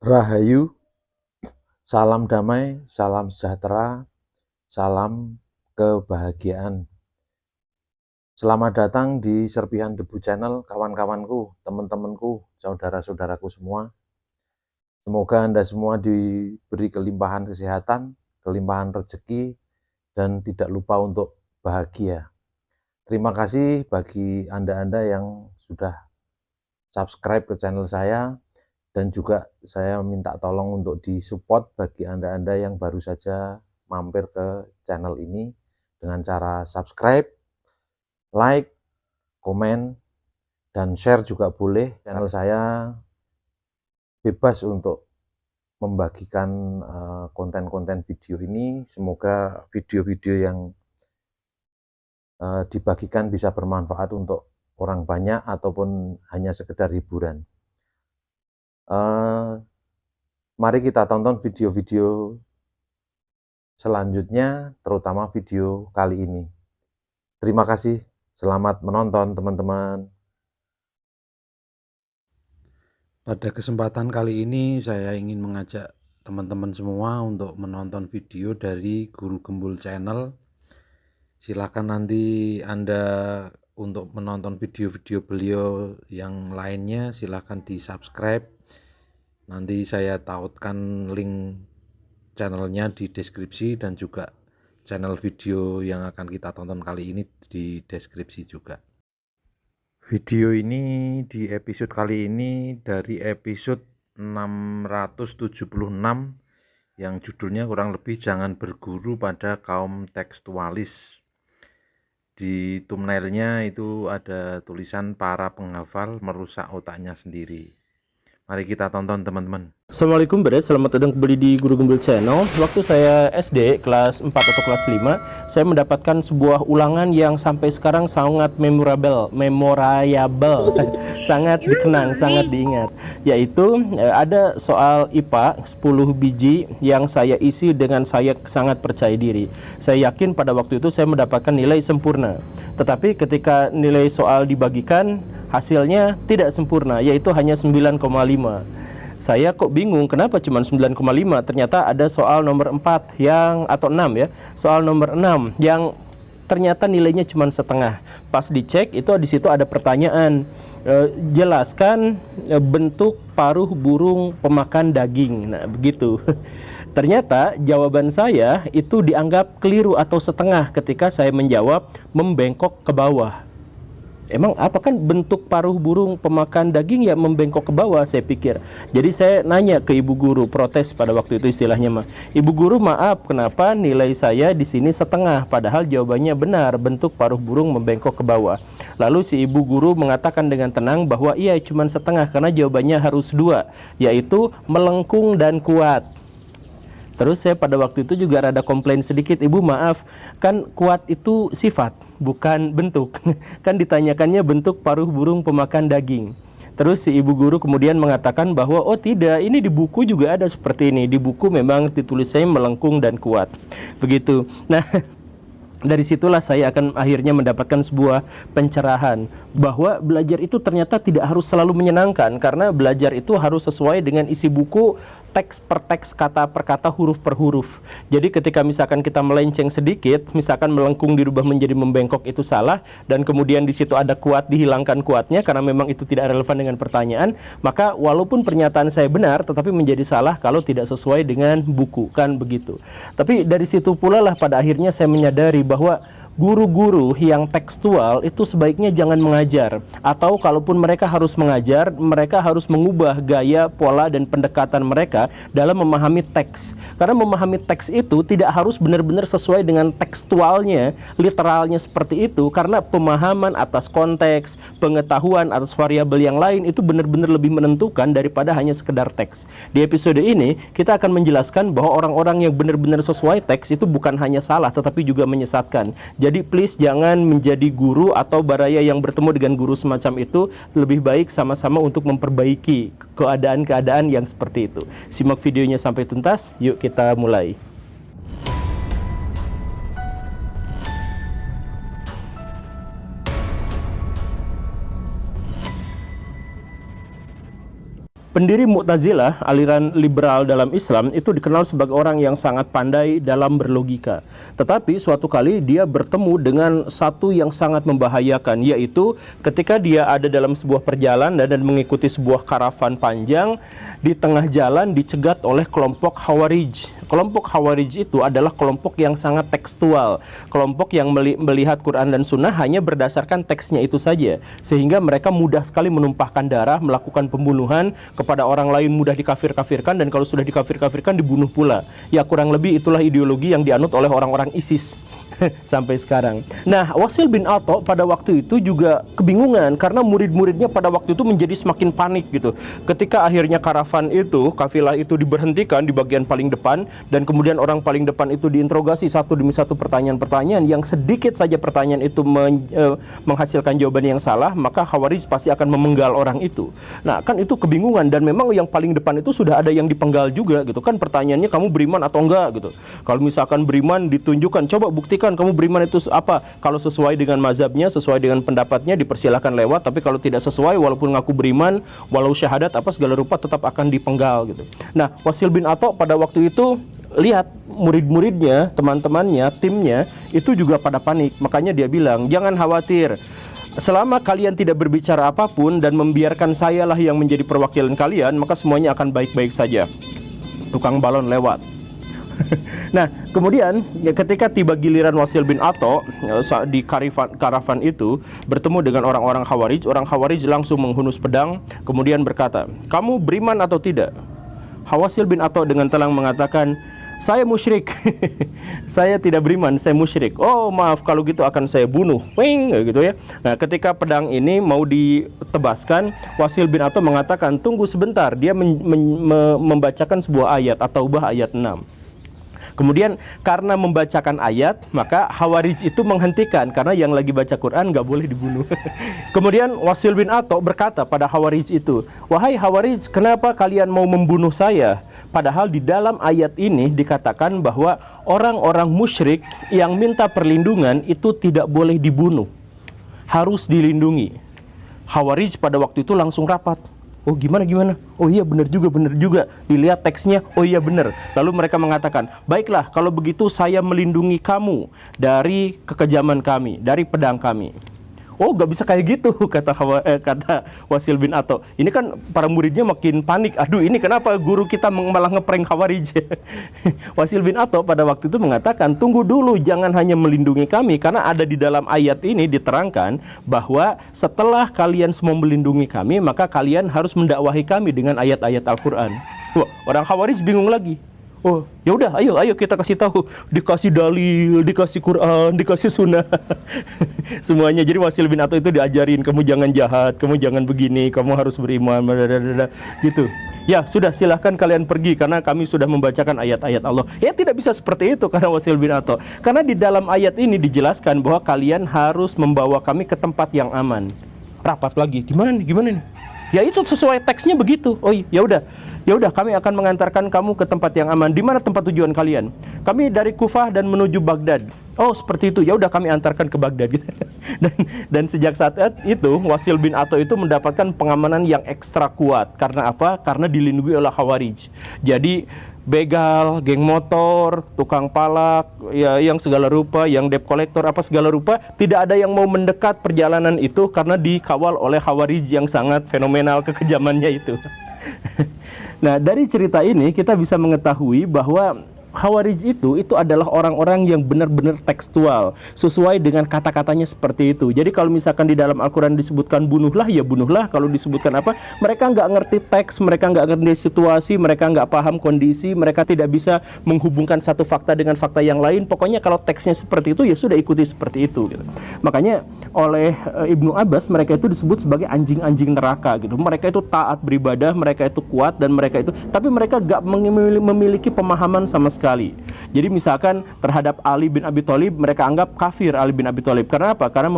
Rahayu, salam damai, salam sejahtera, salam kebahagiaan. Selamat datang di Serpihan Debu Channel, kawan-kawanku, teman-temanku, saudara-saudaraku semua. Semoga Anda semua diberi kelimpahan kesehatan, kelimpahan rezeki, dan tidak lupa untuk bahagia. Terima kasih bagi Anda-Anda yang sudah subscribe ke channel saya, dan juga saya minta tolong untuk disupport bagi Anda-Anda yang baru saja mampir ke channel ini dengan cara subscribe, like, komen, dan share juga boleh. Channel saya bebas untuk membagikan konten-konten video ini. Semoga video-video yang dibagikan bisa bermanfaat untuk orang banyak ataupun hanya sekedar hiburan. Mari kita tonton video-video selanjutnya, terutama video kali ini. Terima kasih, selamat menonton teman-teman. Pada kesempatan kali ini saya ingin mengajak teman-teman semua untuk menonton video dari Guru Gembul Channel. Silakan nanti Anda untuk menonton video-video beliau yang lainnya, silakan di subscribe. Nanti saya tautkan link channelnya di deskripsi, dan juga channel video yang akan kita tonton kali ini di deskripsi juga. Video ini di episode kali ini dari episode 676 yang judulnya kurang lebih jangan berguru pada kaum tekstualis. Di thumbnailnya itu ada tulisan para penghafal merusak otaknya sendiri. Mari kita tonton teman-teman. Assalamualaikum Bre, selamat datang kembali di Guru Gembul Channel. Waktu saya SD kelas 4 atau kelas 5, saya mendapatkan sebuah ulangan yang sampai sekarang sangat memorable, sangat dikenang, sangat diingat. Yaitu ada soal IPA 10 biji yang saya isi dengan saya sangat percaya diri. Saya yakin pada waktu itu saya mendapatkan nilai sempurna. Tetapi ketika nilai soal dibagikan, hasilnya tidak sempurna, yaitu hanya 9,5. Saya kok bingung kenapa cuma 9,5, ternyata ada soal nomor 4 yang atau 6 ya. Soal nomor 6 yang ternyata nilainya cuma setengah. Pas dicek itu di situ ada pertanyaan, jelaskan bentuk paruh burung pemakan daging. Nah, begitu. Ternyata jawaban saya itu dianggap keliru atau setengah ketika saya menjawab membengkok ke bawah. Emang apa kan bentuk paruh burung pemakan daging ya membengkok ke bawah, saya pikir. Jadi saya nanya ke ibu guru, protes pada waktu itu istilahnya mah. Ibu guru maaf, kenapa nilai saya di sini setengah padahal jawabannya benar, bentuk paruh burung membengkok ke bawah. Lalu si ibu guru mengatakan dengan tenang bahwa iya cuma setengah karena jawabannya harus 2, yaitu melengkung dan kuat. Terus saya pada waktu itu juga rada komplain sedikit, ibu maaf, kan kuat itu sifat bukan bentuk. Kan ditanyakannya bentuk paruh burung pemakan daging. Terus si ibu guru kemudian mengatakan bahwa oh tidak, ini di buku juga ada seperti ini, di buku memang ditulisnya melengkung dan kuat, begitu. Nah, dari situlah saya akan akhirnya mendapatkan sebuah pencerahan bahwa belajar itu ternyata tidak harus selalu menyenangkan, karena belajar itu harus sesuai dengan isi buku, teks per teks, kata per kata, huruf per huruf. Jadi ketika misalkan kita melenceng sedikit, misalkan melengkung dirubah menjadi membengkok, itu salah, dan kemudian di situ ada kuat dihilangkan kuatnya karena memang itu tidak relevan dengan pertanyaan, maka walaupun pernyataan saya benar tetapi menjadi salah kalau tidak sesuai dengan buku, kan begitu. Tapi dari situ pula lah pada akhirnya saya menyadari bahwa guru-guru yang tekstual itu sebaiknya jangan mengajar, atau kalaupun mereka harus mengajar, mereka harus mengubah gaya, pola, dan pendekatan mereka dalam memahami teks. Karena memahami teks itu tidak harus benar-benar sesuai dengan tekstualnya, literalnya seperti itu, karena pemahaman atas konteks, pengetahuan atas variabel yang lain itu benar-benar lebih menentukan daripada hanya sekedar teks. Di episode ini kita akan menjelaskan bahwa orang-orang yang benar-benar sesuai teks itu bukan hanya salah tetapi juga menyesatkan. Jadi please jangan menjadi guru atau baraya yang bertemu dengan guru semacam itu. Lebih baik sama-sama untuk memperbaiki keadaan-keadaan yang seperti itu. Simak videonya sampai tuntas, yuk kita mulai. Pendiri Mu'tazilah, aliran liberal dalam Islam, itu dikenal sebagai orang yang sangat pandai dalam berlogika. Tetapi suatu kali dia bertemu dengan satu yang sangat membahayakan, yaitu ketika dia ada dalam sebuah perjalanan dan mengikuti sebuah karavan panjang, di tengah jalan dicegat oleh kelompok Khawarij. Kelompok Khawarij itu adalah kelompok yang sangat tekstual, kelompok yang melihat Quran dan Sunnah hanya berdasarkan teksnya itu saja, sehingga mereka mudah sekali menumpahkan darah, melakukan pembunuhan kepada orang lain, mudah dikafir-kafirkan, dan kalau sudah dikafir-kafirkan dibunuh pula. Ya kurang lebih itulah ideologi yang dianut oleh orang-orang ISIS sampai sekarang. Nah, Wasil bin Atha pada waktu itu juga kebingungan karena murid-muridnya pada waktu itu menjadi semakin panik gitu. Ketika akhirnya kafilah itu diberhentikan di bagian paling depan, dan kemudian orang paling depan itu diinterogasi satu demi satu pertanyaan-pertanyaan yang sedikit saja pertanyaan itu menghasilkan jawaban yang salah, maka Khawarij pasti akan memenggal orang itu. Nah, kan itu kebingungan, dan memang yang paling depan itu sudah ada yang dipenggal juga gitu kan. Pertanyaannya, kamu beriman atau enggak gitu. Kalau misalkan beriman, ditunjukkan, coba buktikan kamu beriman itu apa. Kalau sesuai dengan mazhabnya, sesuai dengan pendapatnya, dipersilahkan lewat. Tapi kalau tidak sesuai, walaupun ngaku beriman, walau syahadat apa segala rupa, tetap akan dipenggal gitu. Nah, Wasil bin Atha pada waktu itu lihat murid-muridnya, teman-temannya, timnya itu juga pada panik. Makanya dia bilang, jangan khawatir, selama kalian tidak berbicara apapun dan membiarkan sayalah yang menjadi perwakilan kalian, maka semuanya akan baik-baik saja. Tukang balon lewat. Nah, kemudian ketika tiba giliran Wasil bin Atha di karavan itu bertemu dengan orang-orang Khawarij, orang Khawarij langsung menghunus pedang, kemudian berkata, kamu beriman atau tidak? Wasil bin Atha dengan tenang mengatakan, saya musyrik. Saya tidak beriman, saya musyrik. Oh maaf, kalau gitu akan saya bunuh. Wing, gitu ya. Nah, ketika pedang ini mau ditebaskan, Wasil bin Atha mengatakan, tunggu sebentar. Dia membacakan sebuah ayat, At-Taubah ayat 6. Kemudian karena membacakan ayat, maka Khawarij itu menghentikan, karena yang lagi baca Quran nggak boleh dibunuh. Kemudian Wasil bin Atha berkata pada Khawarij itu, wahai Khawarij, kenapa kalian mau membunuh saya? Padahal di dalam ayat ini dikatakan bahwa orang-orang musyrik yang minta perlindungan itu tidak boleh dibunuh, harus dilindungi. Khawarij pada waktu itu langsung rapat. Oh gimana? Oh iya benar juga. Dilihat teksnya, oh iya benar. Lalu mereka mengatakan, baiklah kalau begitu saya melindungi kamu dari kekejaman kami, dari pedang kami. Oh gak bisa kayak gitu, kata Wasil bin Atha. Ini kan para muridnya makin panik. Aduh, ini kenapa guru kita malah ngeprank Khawarij? Wasil bin Atha pada waktu itu mengatakan, tunggu dulu, jangan hanya melindungi kami, karena ada di dalam ayat ini diterangkan bahwa setelah kalian semua melindungi kami, maka kalian harus mendakwahi kami dengan ayat-ayat Al-Quran. Wah, orang Khawarij bingung lagi. Oh, ya udah, ayo kita kasih tahu, dikasih dalil, dikasih Quran, dikasih Sunnah, semuanya. Jadi Wasil bin Atha itu diajarin, kamu jangan jahat, kamu jangan begini, kamu harus beriman, gitu. Ya sudah, silahkan kalian pergi karena kami sudah membacakan ayat-ayat Allah. Ya tidak bisa seperti itu karena Wasil bin Atha, karena di dalam ayat ini dijelaskan bahwa kalian harus membawa kami ke tempat yang aman. Rapat lagi, gimana nih? Ya itu sesuai teksnya begitu. Oh ya udah, kami akan mengantarkan kamu ke tempat yang aman. Di mana tempat tujuan kalian? Kami dari Kufah dan menuju Baghdad. Oh seperti itu. Ya udah, kami antarkan ke Baghdad. Gitu. Dan sejak saat itu Wasil bin Atha itu mendapatkan pengamanan yang ekstra kuat. Karena apa? Karena dilindungi oleh Khawarij. Jadi begal, geng motor, tukang palak, ya yang segala rupa, yang debt collector apa segala rupa, tidak ada yang mau mendekat perjalanan itu karena dikawal oleh Khawarij yang sangat fenomenal kekejamannya itu. Nah, dari cerita ini kita bisa mengetahui bahwa Khawarij itu adalah orang-orang yang benar-benar tekstual, sesuai dengan kata-katanya seperti itu. Jadi kalau misalkan di dalam Al-Quran disebutkan bunuhlah, ya bunuhlah. Kalau disebutkan apa, mereka nggak ngerti teks, mereka nggak ngerti situasi, mereka nggak paham kondisi, mereka tidak bisa menghubungkan satu fakta dengan fakta yang lain. Pokoknya kalau teksnya seperti itu, ya sudah ikuti seperti itu gitu. Makanya oleh Ibnu Abbas, mereka itu disebut sebagai anjing-anjing neraka gitu. Mereka itu taat beribadah, mereka itu kuat, dan mereka itu, tapi mereka nggak memiliki pemahaman sama sekali. Jadi misalkan terhadap Ali bin Abi Thalib, mereka anggap kafir Ali bin Abi Thalib. Karena apa? Karena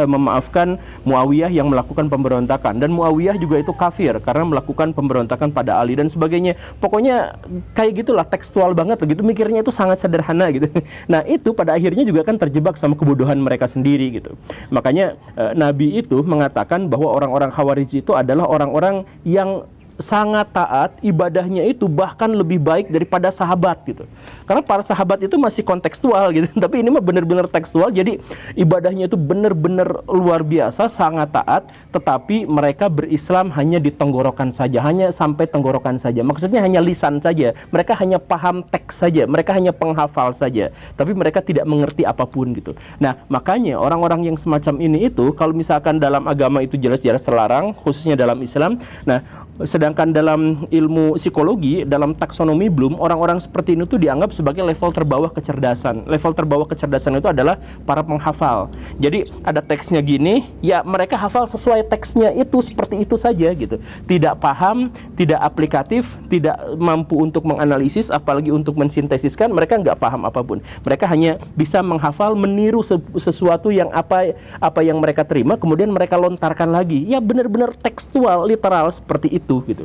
memaafkan Muawiyah yang melakukan pemberontakan, dan Muawiyah juga itu kafir karena melakukan pemberontakan pada Ali dan sebagainya. Pokoknya kayak gitulah, tekstual banget gitu. Mikirnya itu sangat sederhana gitu. Nah, itu pada akhirnya juga kan terjebak sama kebodohan mereka sendiri gitu. Makanya Nabi itu mengatakan bahwa orang-orang Khawarij itu adalah orang-orang yang sangat taat, ibadahnya itu bahkan lebih baik daripada sahabat gitu. Karena para sahabat itu masih kontekstual gitu, tapi ini mah benar-benar tekstual. Jadi ibadahnya itu benar-benar luar biasa, sangat taat, tetapi mereka berislam hanya di tenggorokan saja, hanya sampai tenggorokan saja. Maksudnya hanya lisan saja. Mereka hanya paham teks saja, mereka hanya penghafal saja, tapi mereka tidak mengerti apapun gitu. Nah, makanya orang-orang yang semacam ini itu kalau misalkan dalam agama itu jelas-jelas terlarang, khususnya dalam Islam. Nah, sedangkan dalam ilmu psikologi, dalam taksonomi Bloom, orang-orang seperti ini tuh dianggap sebagai level terbawah kecerdasan. Level terbawah kecerdasan itu adalah para penghafal. Jadi ada teksnya gini, ya mereka hafal sesuai teksnya itu, seperti itu saja gitu. Tidak paham, tidak aplikatif, tidak mampu untuk menganalisis, apalagi untuk mensintesiskan. Mereka nggak paham apapun. Mereka hanya bisa menghafal, meniru sesuatu yang apa yang mereka terima, kemudian mereka lontarkan lagi. Ya benar-benar tekstual, literal seperti itu gitu.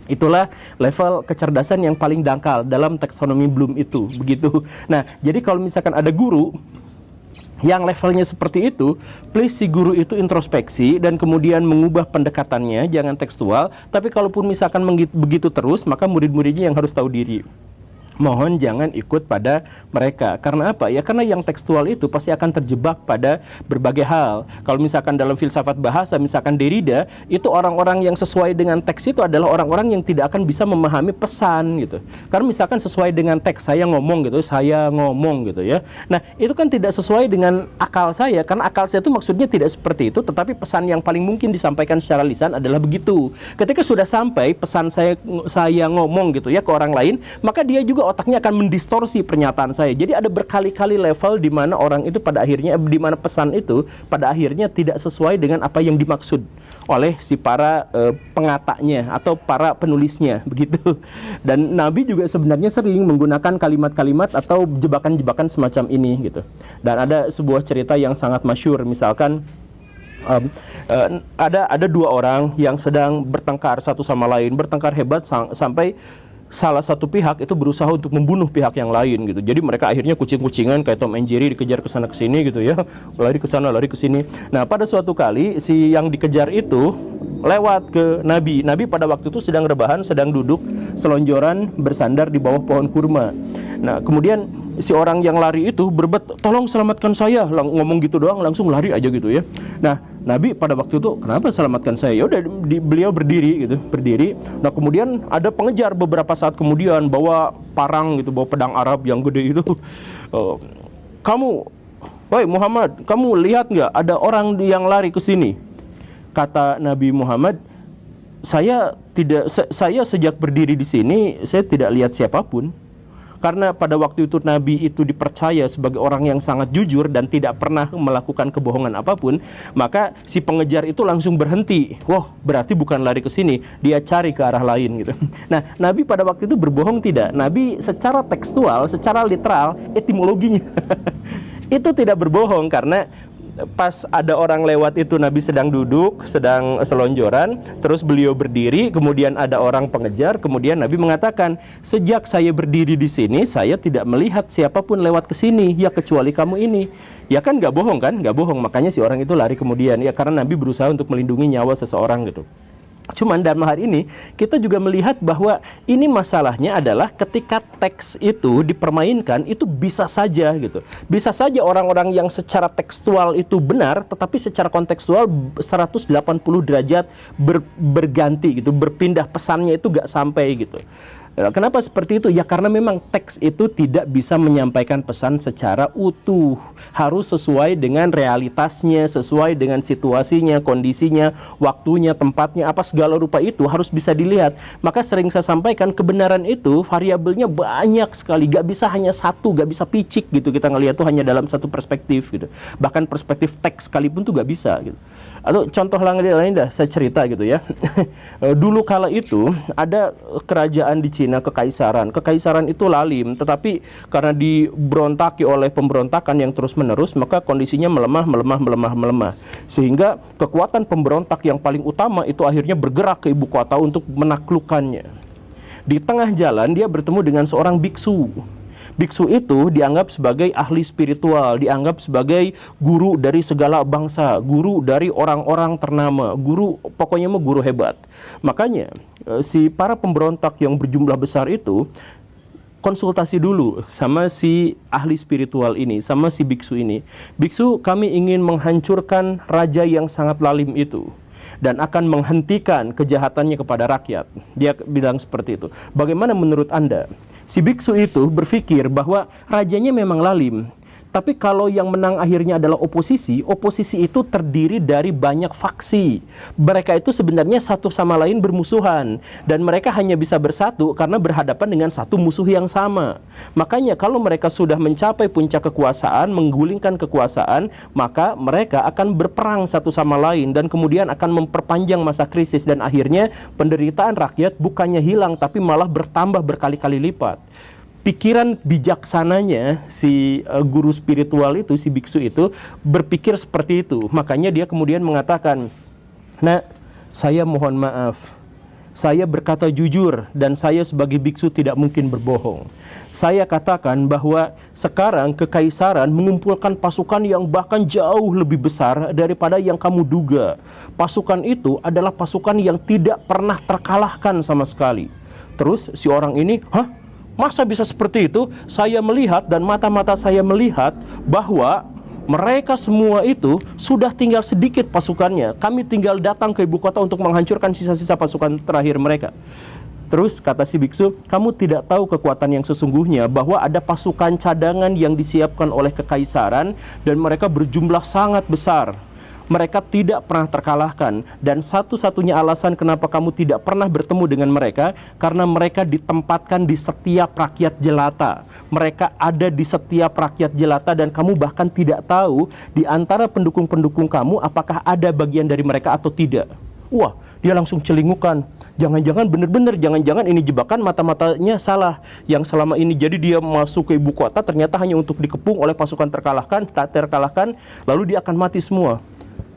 Itulah level kecerdasan yang paling dangkal dalam taksonomi Bloom itu, begitu. Nah, jadi kalau misalkan ada guru yang levelnya seperti itu, please si guru itu introspeksi dan kemudian mengubah pendekatannya, jangan tekstual. Tapi kalaupun misalkan begitu terus, maka murid-muridnya yang harus tahu diri. Mohon jangan ikut pada mereka. Karena apa? Ya karena yang tekstual itu pasti akan terjebak pada berbagai hal. Kalau misalkan dalam filsafat bahasa, misalkan Derrida, itu orang-orang yang sesuai dengan teks itu adalah orang-orang yang tidak akan bisa memahami pesan gitu. Karena misalkan sesuai dengan teks, saya ngomong gitu ya. Nah, itu kan tidak sesuai dengan akal saya, karena akal saya itu maksudnya tidak seperti itu, tetapi pesan yang paling mungkin disampaikan secara lisan adalah begitu. Ketika sudah sampai pesan saya ngomong gitu ya ke orang lain, maka dia juga otaknya akan mendistorsi pernyataan saya. Jadi ada berkali-kali level di mana orang itu pada akhirnya, di mana pesan itu pada akhirnya tidak sesuai dengan apa yang dimaksud oleh si para pengatanya atau para penulisnya begitu. Dan Nabi juga sebenarnya sering menggunakan kalimat-kalimat atau jebakan-jebakan semacam ini gitu. Dan ada sebuah cerita yang sangat masyhur, misalkan ada dua orang yang sedang bertengkar satu sama lain, bertengkar hebat sampai salah satu pihak itu berusaha untuk membunuh pihak yang lain gitu. Jadi mereka akhirnya kucing-kucingan kayak Tom and Jerry, dikejar ke sana ke sini gitu ya. Lari ke sana, lari ke sini. Nah, pada suatu kali si yang dikejar itu lewat ke Nabi. Nabi pada waktu itu sedang rebahan, sedang duduk selonjoran bersandar di bawah pohon kurma. Nah, kemudian si orang yang lari itu berbet, "Tolong selamatkan saya." Ngomong gitu doang, langsung lari aja gitu ya. Nah, Nabi pada waktu itu, "Kenapa selamatkan saya?" Ya udah, beliau berdiri gitu, berdiri. Nah, kemudian ada pengejar beberapa saat kemudian bawa parang gitu, bawa pedang Arab yang gede itu. Woi Muhammad, kamu lihat nggak ada orang yang lari ke sini? Kata Nabi Muhammad, saya sejak berdiri di sini saya tidak lihat siapapun. Karena pada waktu itu Nabi itu dipercaya sebagai orang yang sangat jujur dan tidak pernah melakukan kebohongan apapun, maka si pengejar itu langsung berhenti. Wah, berarti bukan lari ke sini, dia cari ke arah lain gitu. Nah, Nabi pada waktu itu berbohong tidak? Nabi secara tekstual, secara literal, etimologinya itu tidak berbohong, karena pas ada orang lewat itu Nabi sedang duduk, sedang selonjoran, terus beliau berdiri, kemudian ada orang pengejar, kemudian Nabi mengatakan, "Sejak saya berdiri di sini, saya tidak melihat siapapun lewat ke sini, ya kecuali kamu ini." Ya kan nggak bohong kan? Nggak bohong, makanya si orang itu lari kemudian, ya karena Nabi berusaha untuk melindungi nyawa seseorang gitu. Cuman dalam hal ini kita juga melihat bahwa ini masalahnya adalah ketika teks itu dipermainkan, itu bisa saja gitu. Bisa saja orang-orang yang secara tekstual itu benar, tetapi secara kontekstual 180 derajat berganti gitu, berpindah pesannya itu gak sampai gitu. Kenapa seperti itu? Ya karena memang teks itu tidak bisa menyampaikan pesan secara utuh. Harus sesuai dengan realitasnya, sesuai dengan situasinya, kondisinya, waktunya, tempatnya, apa segala rupa itu harus bisa dilihat. Maka sering saya sampaikan, kebenaran itu variabelnya banyak sekali. Gak bisa hanya satu, gak bisa picik gitu. Kita ngelihat tuh hanya dalam satu perspektif gitu. Bahkan perspektif teks sekalipun tuh gak bisa gitu. Atau contoh lain dah saya cerita gitu ya. Dulu kala itu ada kerajaan di Cina, kekaisaran. Kekaisaran itu lalim, tetapi karena diberontaki oleh pemberontakan yang terus-menerus, maka kondisinya melemah. Sehingga kekuatan pemberontak yang paling utama itu akhirnya bergerak ke ibu kota untuk menaklukkannya. Di tengah jalan dia bertemu dengan seorang biksu. Biksu itu dianggap sebagai ahli spiritual, dianggap sebagai guru dari segala bangsa, guru dari orang-orang ternama, guru, pokoknya mah guru hebat. Makanya si para pemberontak yang berjumlah besar itu konsultasi dulu sama si ahli spiritual ini, sama si biksu ini. Biksu, kami ingin menghancurkan raja yang sangat lalim itu dan akan menghentikan kejahatannya kepada rakyat. Dia bilang seperti itu. Bagaimana menurut Anda? Si biksu itu berpikir bahwa rajanya memang lalim, tapi kalau yang menang akhirnya adalah oposisi, oposisi itu terdiri dari banyak faksi. Mereka itu sebenarnya satu sama lain bermusuhan, dan mereka hanya bisa bersatu karena berhadapan dengan satu musuh yang sama. Makanya kalau mereka sudah mencapai puncak kekuasaan, menggulingkan kekuasaan, maka mereka akan berperang satu sama lain, dan kemudian akan memperpanjang masa krisis, dan akhirnya penderitaan rakyat bukannya hilang, tapi malah bertambah berkali-kali lipat. Pikiran bijaksananya si guru spiritual itu, si biksu itu berpikir seperti itu. Makanya dia kemudian mengatakan, "Nah, saya mohon maaf. Saya berkata jujur dan saya sebagai biksu tidak mungkin berbohong. Saya katakan bahwa sekarang kekaisaran mengumpulkan pasukan yang bahkan jauh lebih besar daripada yang kamu duga. Pasukan itu adalah pasukan yang tidak pernah terkalahkan sama sekali." Terus si orang ini, "Hah? Masa bisa seperti itu? Saya melihat dan mata-mata saya melihat bahwa mereka semua itu sudah tinggal sedikit pasukannya. Kami tinggal datang ke ibu kota untuk menghancurkan sisa-sisa pasukan terakhir mereka." Terus kata si biksu, "Kamu tidak tahu kekuatan yang sesungguhnya, bahwa ada pasukan cadangan yang disiapkan oleh kekaisaran dan mereka berjumlah sangat besar. Mereka tidak pernah terkalahkan, dan satu-satunya alasan kenapa kamu tidak pernah bertemu dengan mereka, karena mereka ditempatkan di setiap rakyat jelata. Mereka ada di setiap rakyat jelata, dan kamu bahkan tidak tahu di antara pendukung-pendukung kamu apakah ada bagian dari mereka atau tidak." Wah, dia langsung celingukan. Jangan-jangan benar-benar, jangan-jangan ini jebakan, mata-matanya salah. Yang selama ini jadi dia masuk ke ibu kota ternyata hanya untuk dikepung oleh pasukan tak terkalahkan, lalu dia akan mati semua.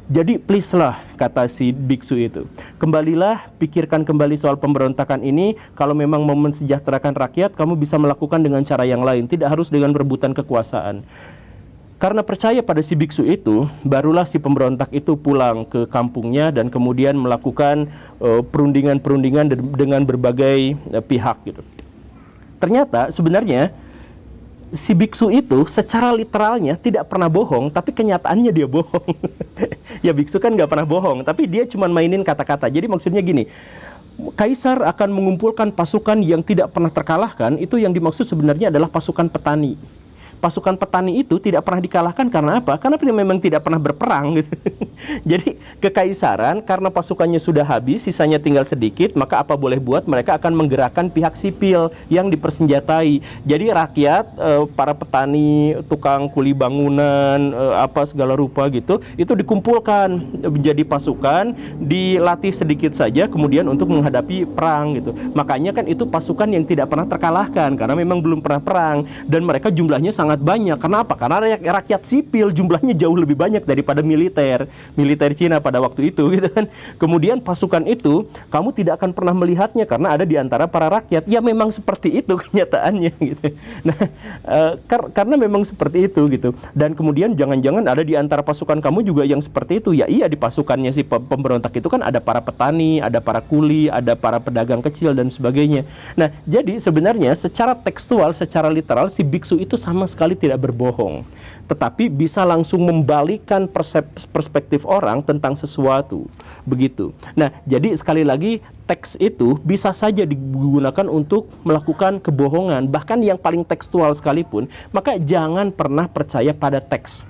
Jadi please lah, kata si biksu itu, kembalilah, pikirkan kembali soal pemberontakan ini. Kalau memang mau mensejahterakan rakyat, kamu bisa melakukan dengan cara yang lain, tidak harus dengan rebutan kekuasaan. Karena percaya pada si biksu itu, barulah si pemberontak itu pulang ke kampungnya dan kemudian melakukan perundingan-perundingan dengan berbagai pihak gitu. Ternyata sebenarnya si biksu itu secara literalnya tidak pernah bohong, tapi kenyataannya dia bohong. Ya biksu kan nggak pernah bohong, tapi dia cuma mainin kata-kata. Jadi maksudnya gini, kaisar akan mengumpulkan pasukan yang tidak pernah terkalahkan. Itu yang dimaksud sebenarnya adalah pasukan petani. Pasukan petani itu tidak pernah dikalahkan karena apa? Karena dia memang tidak pernah berperang gitu. Jadi kekaisaran karena pasukannya sudah habis, sisanya tinggal sedikit, maka apa boleh buat, mereka akan menggerakkan pihak sipil yang dipersenjatai. Jadi rakyat, para petani, tukang kuli bangunan, apa segala rupa gitu, itu dikumpulkan menjadi pasukan, dilatih sedikit saja kemudian untuk menghadapi perang gitu. Makanya kan itu pasukan yang tidak pernah terkalahkan karena memang belum pernah perang, dan mereka jumlahnya sangat banyak. Kenapa? Karena rakyat sipil jumlahnya jauh lebih banyak daripada militer Cina pada waktu itu gitu kan. Kemudian pasukan itu kamu tidak akan pernah melihatnya karena ada di antara para rakyat. Ya memang seperti itu kenyataannya gitu. Nah, karena memang seperti itu gitu. Dan kemudian jangan-jangan ada di antara pasukan kamu juga yang seperti itu. Ya iya, di pasukannya si pemberontak itu kan ada para petani, ada para kuli, ada para pedagang kecil dan sebagainya. Nah, jadi sebenarnya secara tekstual, secara literal si biksu itu sama sekali tidak berbohong, tetapi bisa langsung membalikkan perspektif orang tentang sesuatu, begitu. Nah, jadi sekali lagi teks itu bisa saja digunakan untuk melakukan kebohongan, bahkan yang paling tekstual sekalipun. Maka jangan pernah percaya pada teks.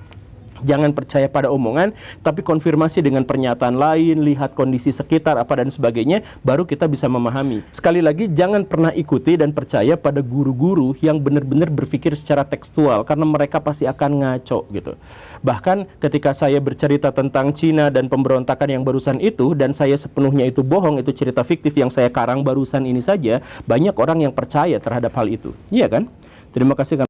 Jangan percaya pada omongan, tapi konfirmasi dengan pernyataan lain, lihat kondisi sekitar apa dan sebagainya, baru kita bisa memahami. Sekali lagi, jangan pernah ikuti dan percaya pada guru-guru yang benar-benar berpikir secara tekstual, karena mereka pasti akan ngaco gitu. Bahkan ketika saya bercerita tentang Cina dan pemberontakan yang barusan itu, dan saya sepenuhnya itu bohong, itu cerita fiktif yang saya karang barusan ini saja, banyak orang yang percaya terhadap hal itu. Iya kan? Terima kasih.